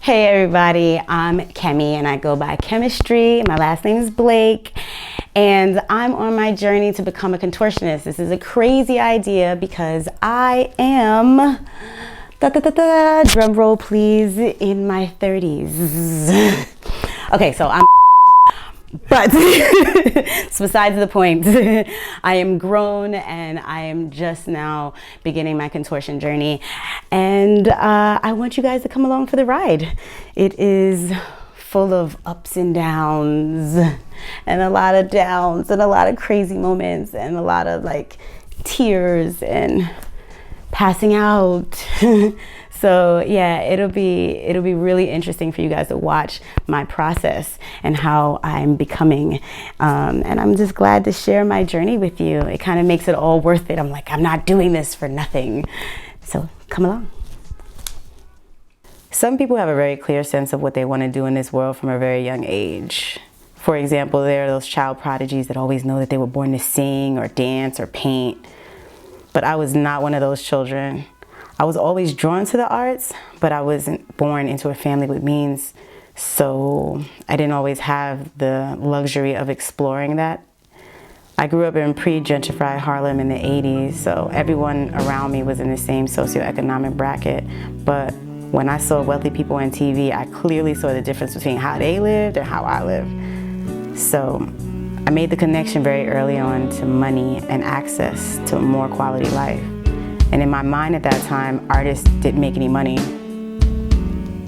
Hey everybody, I'm Kemi and I go by Chemistry. My last name is Blake and I'm on my journey to become a contortionist. This is a crazy idea because I am, drum roll please, in my 30s. Okay, so I'm but it's besides the point. I am grown and I am just now beginning my contortion journey. And I want you guys to come along for the ride. It is full of ups and downs and a lot of downs and a lot of crazy moments and a lot of like tears and passing out. So yeah, it'll be really interesting for you guys to watch my process and how I'm becoming. And I'm just glad to share my journey with you. It kind of makes it all worth it. I'm like, I'm not doing this for nothing. So come along. Some people have a very clear sense of what they want to do in this world from a very young age. For example, there are those child prodigies that always know that they were born to sing or dance or paint. But I was not one of those children. I was always drawn to the arts, but I wasn't born into a family with means, so I didn't always have the luxury of exploring that. I grew up in pre-gentrified Harlem in the 80s, so everyone around me was in the same socioeconomic bracket, but when I saw wealthy people on TV, I clearly saw the difference between how they lived and how I lived. So I made the connection very early on to money and access to a more quality life. And in my mind at that time, artists didn't make any money,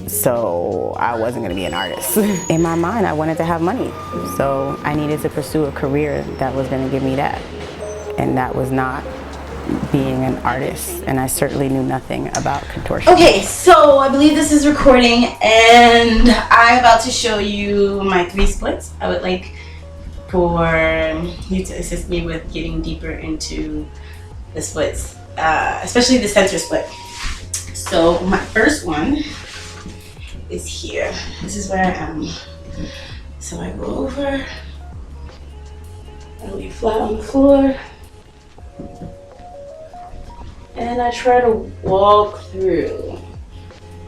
so I wasn't gonna be an artist. In my mind, I wanted to have money, so I needed to pursue a career that was gonna give me that. And that was not being an artist, and I certainly knew nothing about contortion. Okay, so I believe this is recording, and I'm about to show you my 3 splits. I would like for you to assist me with getting deeper into the splits. Especially the center split. So my first one is here. This is where I am. So I go over, I lay flat on the floor, and I try to walk through.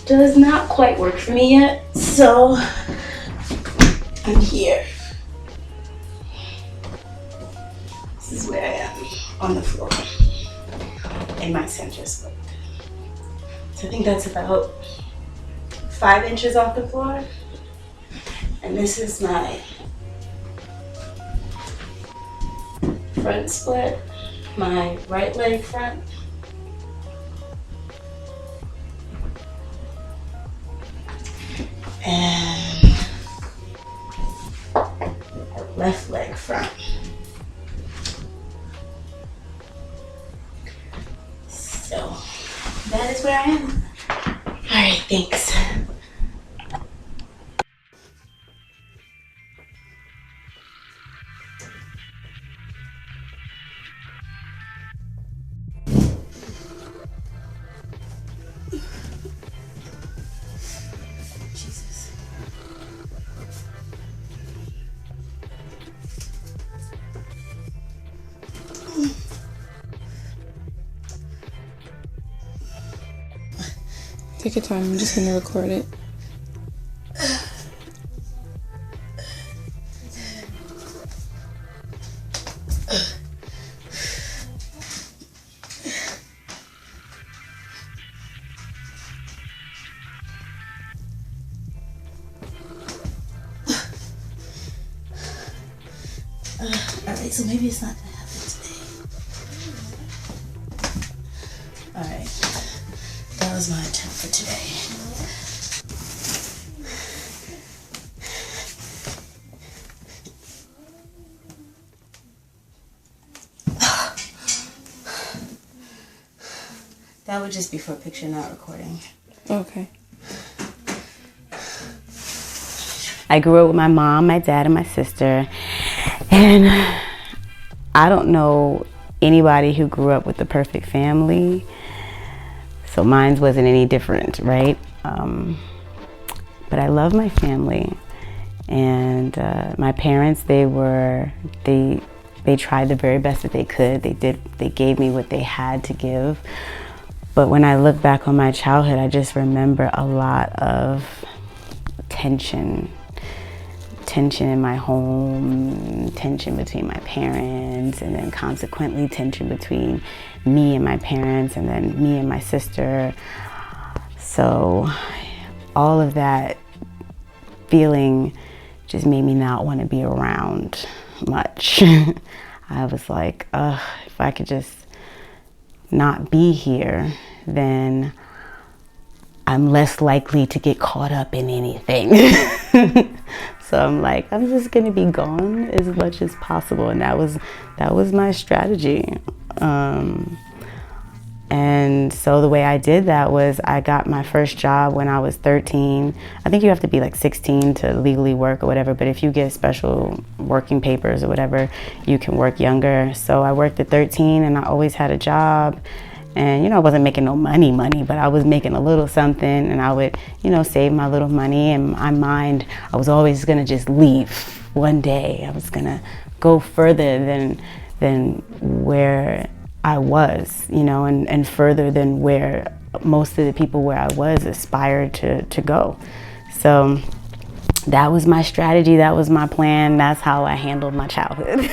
Does not quite work for me yet, so I'm here. This is where I am on the floor. In my center split. So I think that's about 5 inches off the floor. And this is my front split, my right leg front. And left leg front. So that is where I am. All right, thanks. Jesus. Take your time, I'm just gonna record it. Alright, so maybe it's not gonna happen today. Alright, that was my attempt for today. That would just be for a picture, not recording. Okay. I grew up with my mom, my dad, and my sister. And I don't know anybody who grew up with the perfect family. So mine wasn't any different, right? But I love my family. And my parents, they tried the very best that they could. They gave me what they had to give. But when I look back on my childhood, I just remember a lot of tension in my home, tension between my parents, and then consequently tension between me and my parents, and then me and my sister. So all of that feeling just made me not want to be around much. I was like, ugh, if I could just not be here, then I'm less likely to get caught up in anything. So I'm like, I'm just gonna be gone as much as possible, and that was my strategy. And so the way I did that was I got my first job when I was 13. I think you have to be like 16 to legally work or whatever, but if you get special working papers or whatever, you can work younger. So I worked at 13 and I always had a job. And, you know, I wasn't making no money, but I was making a little something, and I would, you know, save my little money. And my mind, I was always gonna just leave one day. I was gonna go further than where I was, you know, and further than where most of the people where I was aspired to go. So that was my strategy, that was my plan, that's how I handled my childhood.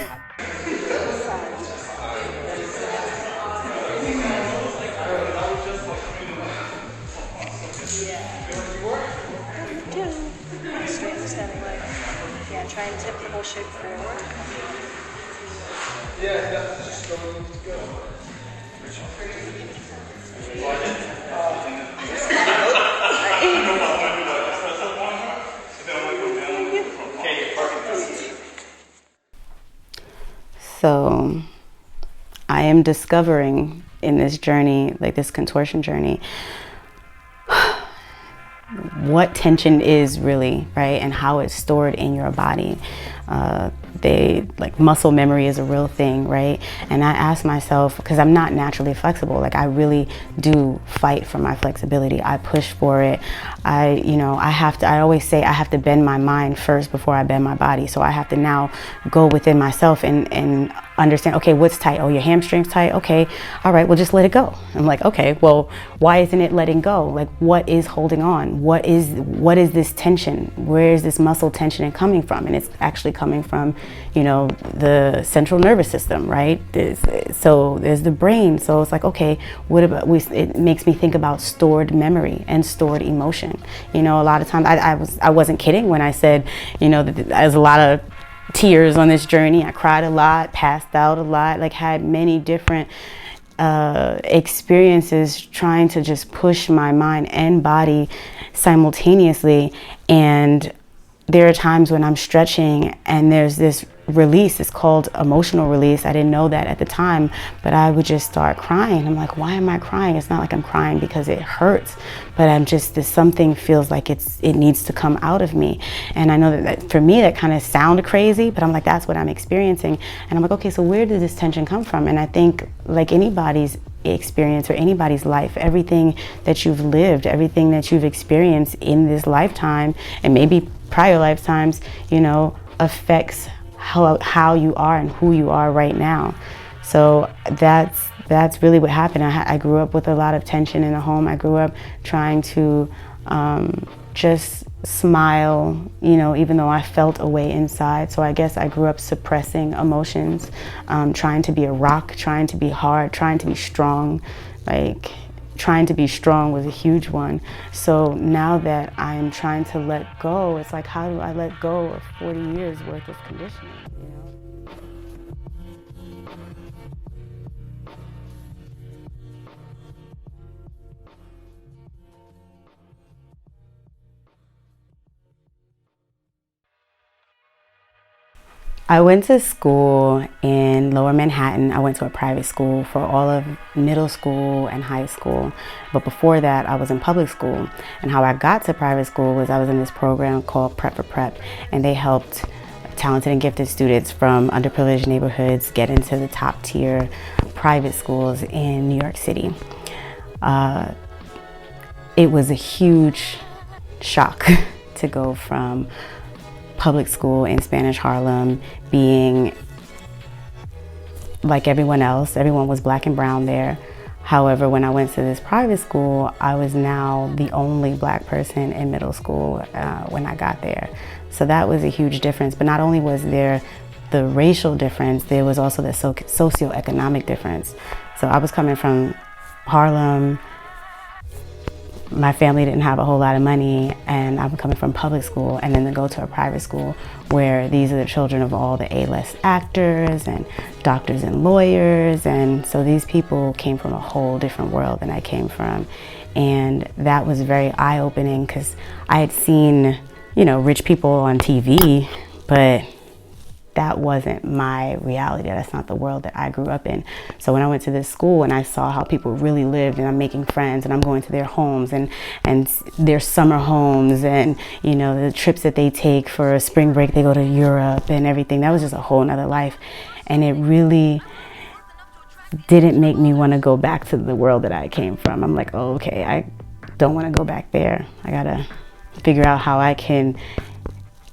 Try and tip the whole shape forward. So I am discovering in this journey, like this contortion journey, what tension is really, right? And how it's stored in your body. Like muscle memory is a real thing, right? And I ask myself, because I'm not naturally flexible, like I really do fight for my flexibility. I push for it. I always say I have to bend my mind first before I bend my body. So I have to now go within myself and understand, okay, what's tight? Oh, your hamstring's tight? Okay, all right, well, just let it go. I'm like, okay, well, why isn't it letting go? Like, what is holding on? What is this tension? Where is this muscle tension coming from? And it's actually coming from, you know, the central nervous system, right? So there's the brain. So it's like, okay, what about, it makes me think about stored memory and stored emotion. You know, a lot of times I wasn't kidding when I said, you know, that there's a lot of tears on this journey. I cried a lot, passed out a lot, like had many different experiences trying to just push my mind and body simultaneously. And there are times when I'm stretching and there's this release. It's called emotional release. I didn't know that at the time, but I would just start crying. I'm like, why am I crying? It's not like I'm crying because it hurts, but I'm just, this something feels like it needs to come out of me. And I know that for me, that kind of sounded crazy, but I'm like, that's what I'm experiencing. And I'm like, okay, so where did this tension come from? And I think like anybody's experience or anybody's life, everything that you've lived, everything that you've experienced in this lifetime and maybe prior lifetimes, you know, affects how you are and who you are right now. So that's really what happened. I grew up with a lot of tension in the home. I grew up trying to just smile, you know, even though I felt a way inside. So I guess I grew up suppressing emotions, trying to be a rock, trying to be hard, trying to be strong. Like, trying to be strong was a huge one. So now that I'm trying to let go, it's like, how do I let go of 40 years worth of conditioning, you know? I went to school in Lower Manhattan. I went to a private school for all of middle school and high school. But before that, I was in public school. And how I got to private school was I was in this program called Prep for Prep. And they helped talented and gifted students from underprivileged neighborhoods get into the top tier private schools in New York City. It was a huge shock to go from public school in Spanish Harlem, being like everyone else. Everyone was black and brown there. However, when I went to this private school, I was now the only black person in middle school when I got there. So that was a huge difference. But not only was there the racial difference, there was also the socioeconomic difference. So I was coming from Harlem. My family didn't have a whole lot of money, and I'm coming from public school, and then to go to a private school where these are the children of all the A-list actors and doctors and lawyers, and so these people came from a whole different world than I came from. And that was very eye-opening because I had seen, you know, rich people on TV, but that wasn't my reality. That's not the world that I grew up in. So when I went to this school and I saw how people really lived, and I'm making friends and I'm going to their homes and their summer homes, and you know, the trips that they take for spring break, they go to Europe and everything, that was just a whole nother life. And it really didn't make me want to go back to the world that I came from. I'm like, oh, okay, I don't want to go back there. I gotta figure out how I can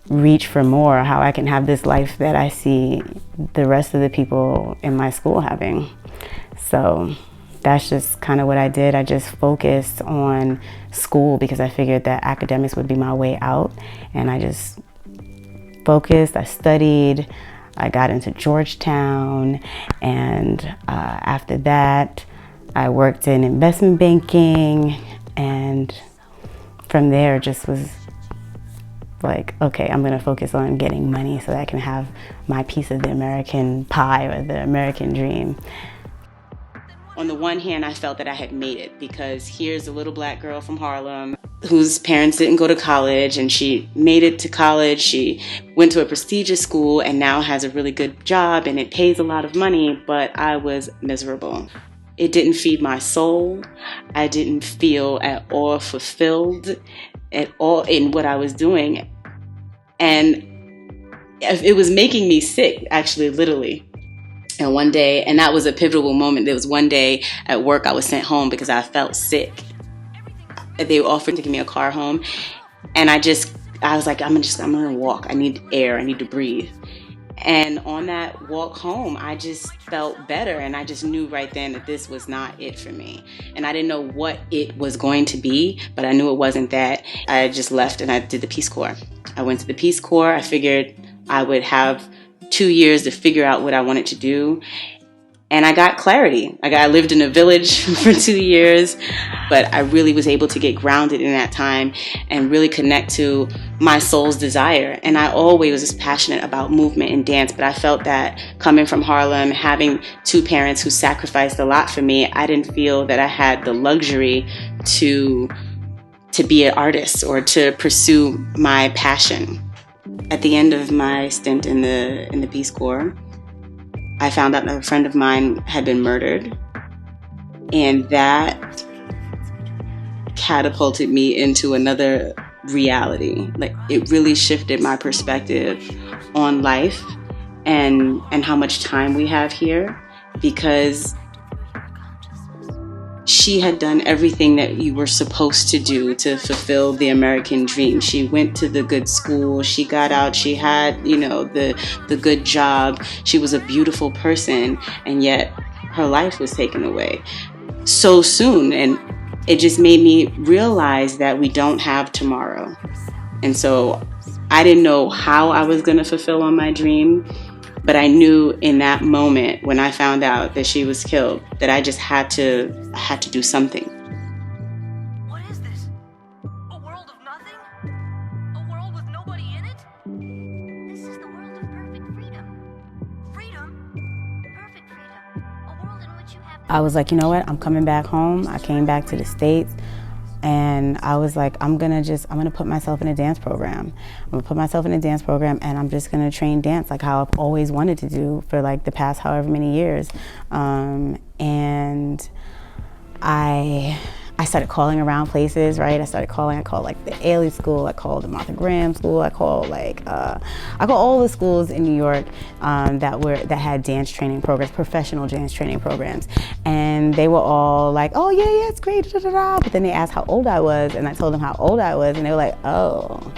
reach for more, how I can have this life that I see the rest of the people in my school having. So that's just kind of what I did. I just focused on school because I figured that academics would be my way out. And I just focused, I studied, I got into Georgetown, and after that I worked in investment banking, and from there just was like, okay, I'm gonna focus on getting money so that I can have my piece of the American pie or the American dream. On the one hand, I felt that I had made it because here's a little black girl from Harlem whose parents didn't go to college, and she made it to college. She went to a prestigious school and now has a really good job and it pays a lot of money, but I was miserable. It didn't feed my soul. I didn't feel at all fulfilled at all in what I was doing. And it was making me sick, actually, literally. And one day, and that was a pivotal moment. There was one day at work I was sent home because I felt sick. They offered to give me a car home. And I was like, I'm gonna walk. I need air, I need to breathe. And on that walk home, I just felt better, and I just knew right then that this was not it for me. And I didn't know what it was going to be, but I knew it wasn't that. I just left and I did the Peace Corps. I went to the Peace Corps. I figured I would have 2 years to figure out what I wanted to do. And I got clarity. I lived in a village for 2 years, but I really was able to get grounded in that time and really connect to my soul's desire. And I always was passionate about movement and dance, but I felt that coming from Harlem, having two parents who sacrificed a lot for me, I didn't feel that I had the luxury to be an artist or to pursue my passion. At the end of my stint in the Peace Corps, I found out that a friend of mine had been murdered, and that catapulted me into another reality. Like, it really shifted my perspective on life and how much time we have here, because she had done everything that you were supposed to do to fulfill the American dream. She went to the good school, she got out, she had, the good job, she was a beautiful person, and yet her life was taken away so soon. And it just made me realize that we don't have tomorrow. And so I didn't know how I was going to fulfill on my dream, but I knew in that moment when I found out that she was killed that I just had to do something. What is this? A world of nothing? A world with nobody in it? This is the world of perfect freedom. Freedom? Perfect freedom. A world in which you have... I was like, you know what? I'm coming back home. I came back to the States. And I was like, I'm gonna put myself in a dance program. I'm gonna put myself in a dance program, and I'm just gonna train dance like how I've always wanted to do for like the past however many years. And I started calling around places, right? I called like the Ailey School, I called the Martha Graham School, I called all the schools in New York that had dance training programs, professional dance training programs. And they were all like, oh yeah, it's great, da, da, da. But then they asked how old I was, and I told them how old I was, and they were like, oh,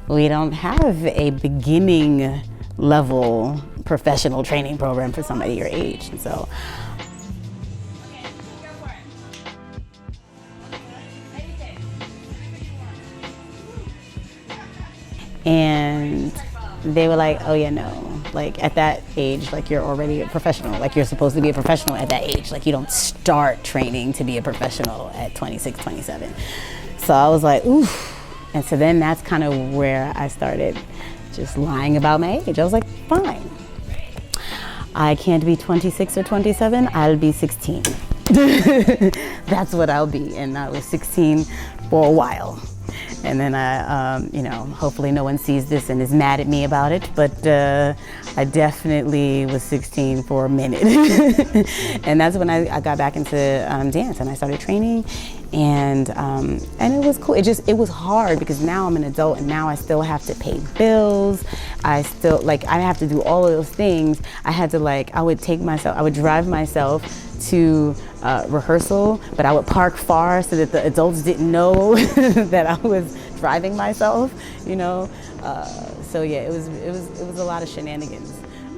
we don't have a beginning level professional training program for somebody your age. And so Okay, go for it. And they were like, oh yeah, no. Like at that age, like you're already a professional. Like you're supposed to be a professional at that age. Like you don't start training to be a professional at 26, 27. So I was like, oof. And so then that's kind of where I started just lying about my age. I was like, fine. I can't be 26 or 27, I'll be 16. That's what I'll be. And I was 16 for a while. And then I, hopefully no one sees this and is mad at me about it, but I definitely was 16 for a minute. And that's when I got back into dance and I started training. And it was cool. It was hard because now I'm an adult and now I still have to pay bills. I have to do all of those things. I would drive myself to rehearsal, but I would park far so that the adults didn't know that I was driving myself, So yeah, it was a lot of shenanigans.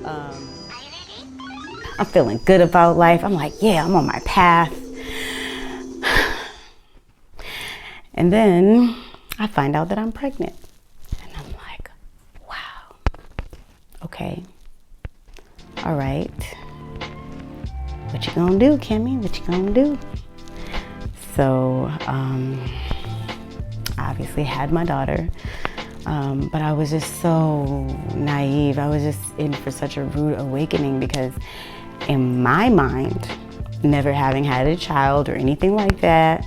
I'm feeling good about life. I'm like, yeah, I'm on my path. And then I find out that I'm pregnant. And I'm like, wow, okay, all right. What you gonna do, Kemi? What you gonna do? So, I obviously had my daughter, but I was just so naive. I was just in for such a rude awakening because in my mind, never having had a child or anything like that,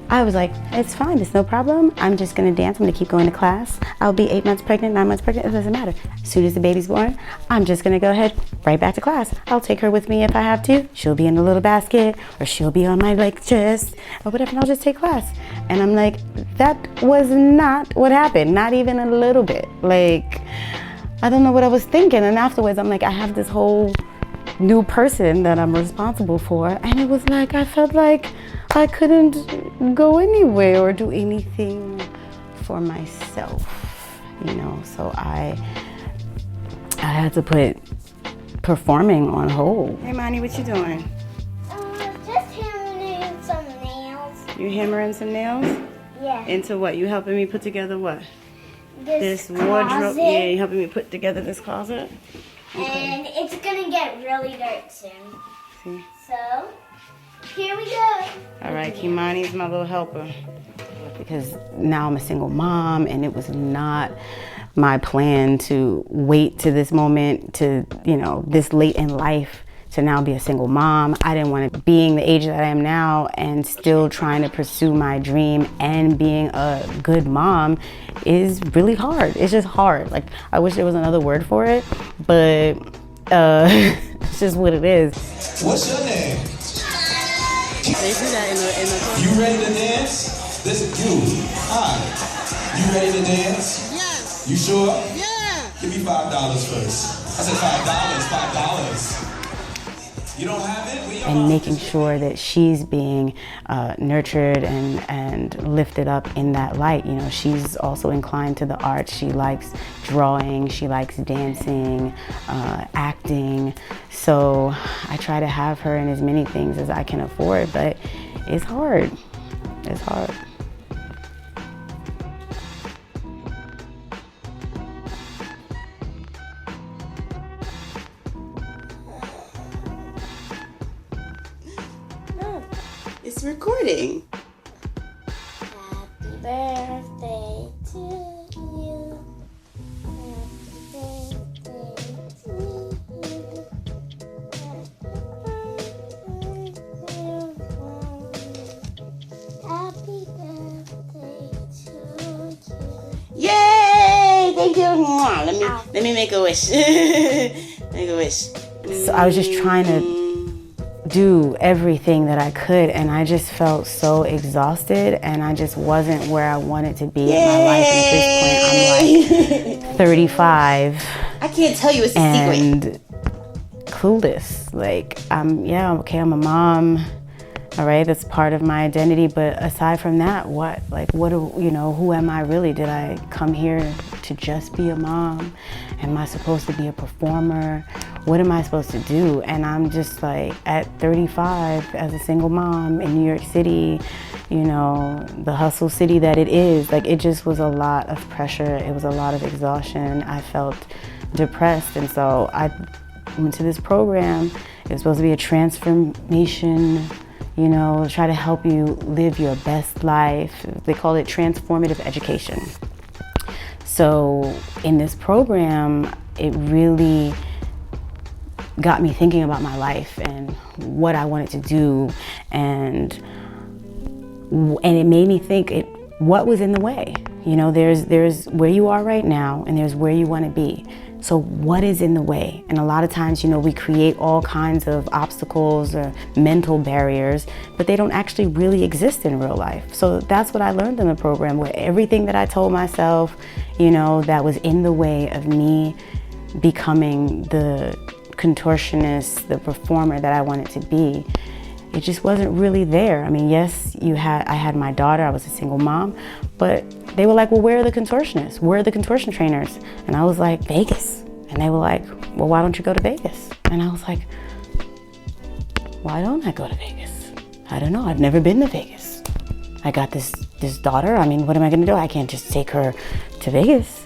I was like, it's fine, it's no problem. I'm just gonna dance, I'm gonna keep going to class. I'll be 8 months pregnant, 9 months pregnant, it doesn't matter. As soon as the baby's born, I'm just gonna go ahead, right back to class. I'll take her with me if I have to. She'll be in a little basket, or she'll be on my chest, or whatever, and I'll just take class. And I'm like, that was not what happened, not even a little bit. Like, I don't know what I was thinking, and afterwards I'm like, I have this whole new person that I'm responsible for, and it was like, I felt like I couldn't go anywhere or do anything for myself, so I had to put performing on hold. Hey, Monty, what you doing? Just hammering some nails. You hammering some nails? Yeah. Into what? You helping me put together what? This wardrobe? closet. Yeah, you helping me put together this closet? Okay. And it's gonna get really dark soon. See? So, here we go. All right, Kimani's my little helper. Because now I'm a single mom and it was not my plan to wait to this moment to, this late in life to now be a single mom. I didn't want to, being the age that I am now and still trying to pursue my dream and being a good mom is really hard. It's just hard. Like, I wish there was another word for it, but it's just what it is. What's your name? They do that in the You ready to dance? Listen, you. Hi. You ready to dance? Yes. You sure? Yeah. Give me $5 first. I said $5. You don't have it? And making sure that she's being nurtured and lifted up in that light. She's also inclined to the arts. She likes drawing, she likes dancing, acting. So I try to have her in as many things as I can afford, but it's hard. It's hard. It's recording. Happy birthday to you. Happy birthday to you. Happy birthday to you. Yay! Thank you. Let me make a wish. Make a wish. So I was just trying to do everything that I could, and I just felt so exhausted, and I just wasn't where I wanted to be in my life. And at this point, I'm like 35. I can't tell you it's a secret. And clueless. Like, I'm a mom. All right, that's part of my identity. But aside from that, what? Like, who am I really? Did I come here to just be a mom? Am I supposed to be a performer? what am I supposed to do? And I'm just like, at 35, as a single mom in New York City, you know, the hustle city that it is, like, it just was a lot of pressure. It was a lot of exhaustion. I felt depressed. And so I went to this program. It was supposed to be a transformation, you know, try to help you live your best life. They call it transformative education. So in this program, it really got me thinking about my life and what I wanted to do, and it made me think what was in the way. You know, there's where you are right now, and there's where you want to be. So what is in the way? And a lot of times, you know, we create all kinds of obstacles or mental barriers, but they don't actually really exist in real life. So that's what I learned in the program, where everything that I told myself, you know, that was in the way of me becoming the contortionist, the performer that I wanted to be, it just wasn't really there. I mean, yes, I had my daughter, I was a single mom, but they were like, well, where are the contortionists? Where are the contortion trainers? And I was like, Vegas. And they were like, well, why don't you go to Vegas? And I was like, why don't I go to Vegas? I don't know, I've never been to Vegas. I got this daughter, I mean, what am I gonna do? I can't just take her to Vegas.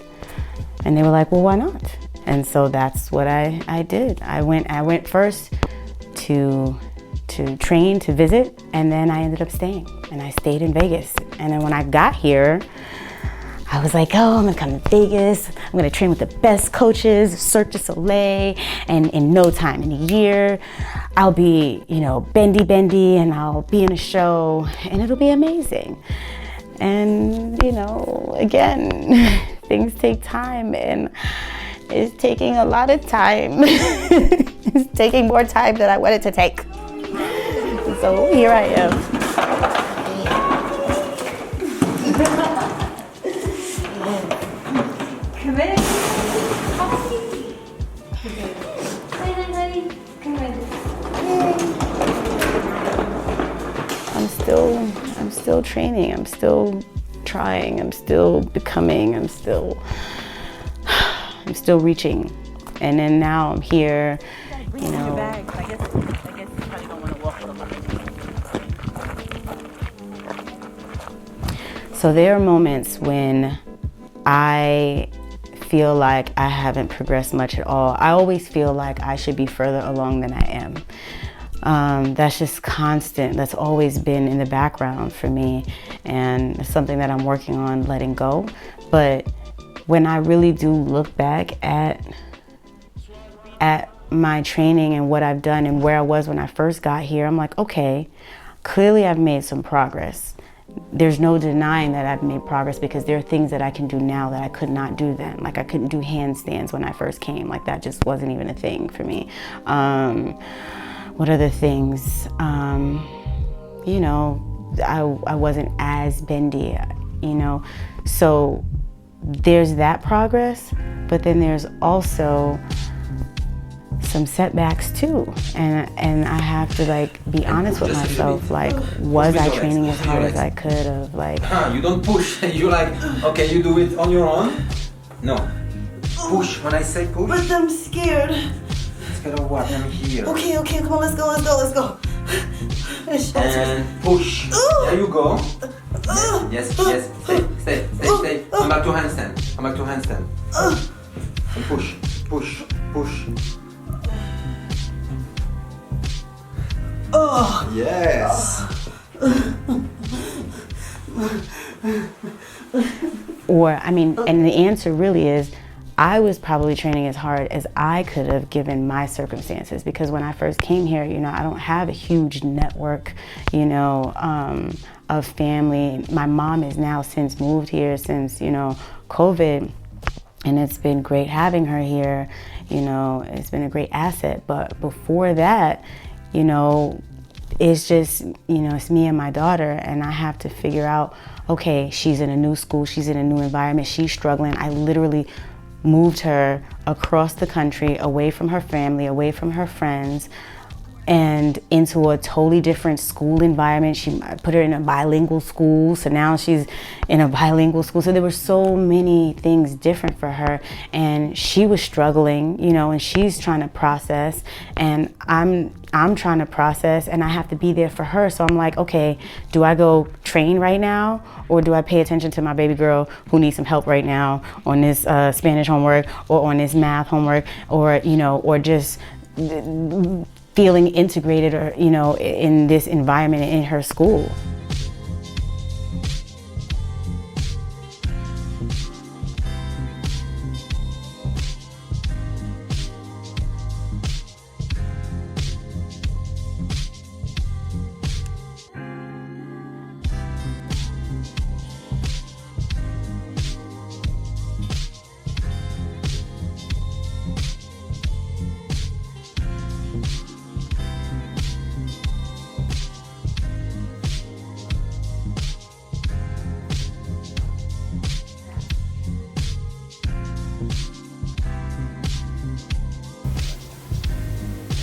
And they were like, well, why not? And so that's what I did. I went first to train, to visit, and then I ended up staying. And I stayed in Vegas. And then when I got here, I was like, oh, I'm gonna come to Vegas. I'm gonna train with the best coaches, Cirque du Soleil, and in no time, in a year, I'll be, you know, bendy, and I'll be in a show, and it'll be amazing. And, you know, again, things take time, and it's taking a lot of time. It's taking more time than I wanted to take. So here I am. Come in. Hi. Come in. I'm still training. I'm still trying. I'm still becoming. I'm still reaching. And then now I'm here, you know. I guess you probably don't want to walk a lot. So there are moments when I feel like I haven't progressed much at all. I always feel like I should be further along than I am. That's just constant. That's always been in the background for me, and it's something that I'm working on letting go. But when I really do look back at my training and what I've done and where I was when I first got here, I'm like, okay, clearly I've made some progress. There's no denying that I've made progress, because there are things that I can do now that I could not do then. Like, I couldn't do handstands when I first came. Like, that just wasn't even a thing for me. What other things? You know, I wasn't as bendy, you know. So there's that progress, but then there's also some setbacks too, and I have to, like, be honest with myself. Like, was I training as hard as I could have? Like, you don't push. You like, okay, you do it on your own. No, push. When I say push. But I'm scared. Scared of what? I'm here. Okay, come on, let's go. And push. There you go. Yes. Stay. Come back to handstand. And push. Oh, Yes. or, I mean, and the answer really is, I was probably training as hard as I could have given my circumstances, because when I first came here, you know, I don't have a huge network, you know, of family. My mom has now since moved here since, you know, COVID, and it's been great having her here. You know, it's been a great asset. But before that, you know, it's just, you know, it's me and my daughter, and I have to figure out, okay, she's in a new school, she's in a new environment, she's struggling. I literally moved her across the country, away from her family, away from her friends, and into a totally different school environment. She put her in a bilingual school, so now she's in a bilingual school. So there were so many things different for her, and she was struggling, you know, and she's trying to process, and I'm trying to process, and I have to be there for her. So I'm like, okay, do I go train right now, or do I pay attention to my baby girl who needs some help right now on this Spanish homework or on this math homework, or, you know, or just feeling integrated, or, you know, in this environment in her school.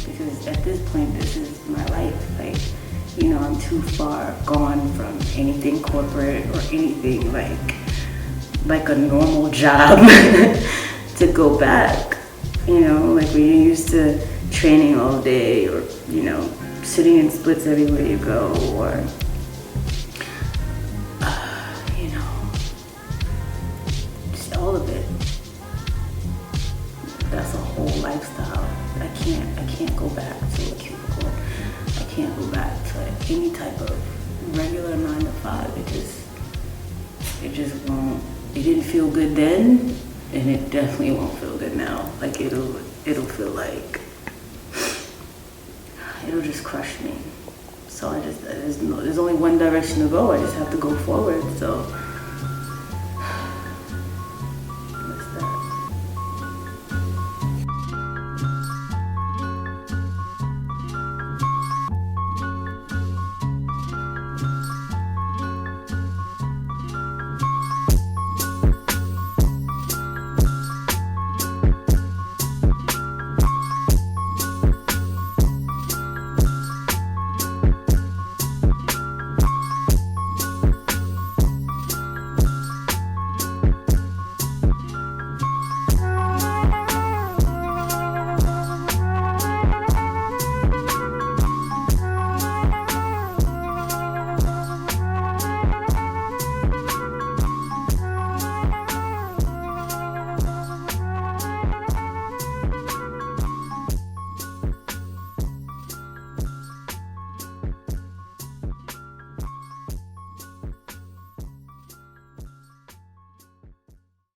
Because at this point, this is my life. Like, you know, I'm too far gone from anything corporate or anything like a normal job to go back. You know, like when you're used to training all day, or, you know, sitting in splits everywhere you go, or, you know, just all of it. That's a whole lifestyle. I can't go back to a cubicle. I can't go back to any type of regular 9 to 5. It just won't. It didn't feel good then, and it definitely won't feel good now. Like it'll feel like it'll just crush me. So there's only one direction to go. I just have to go forward. So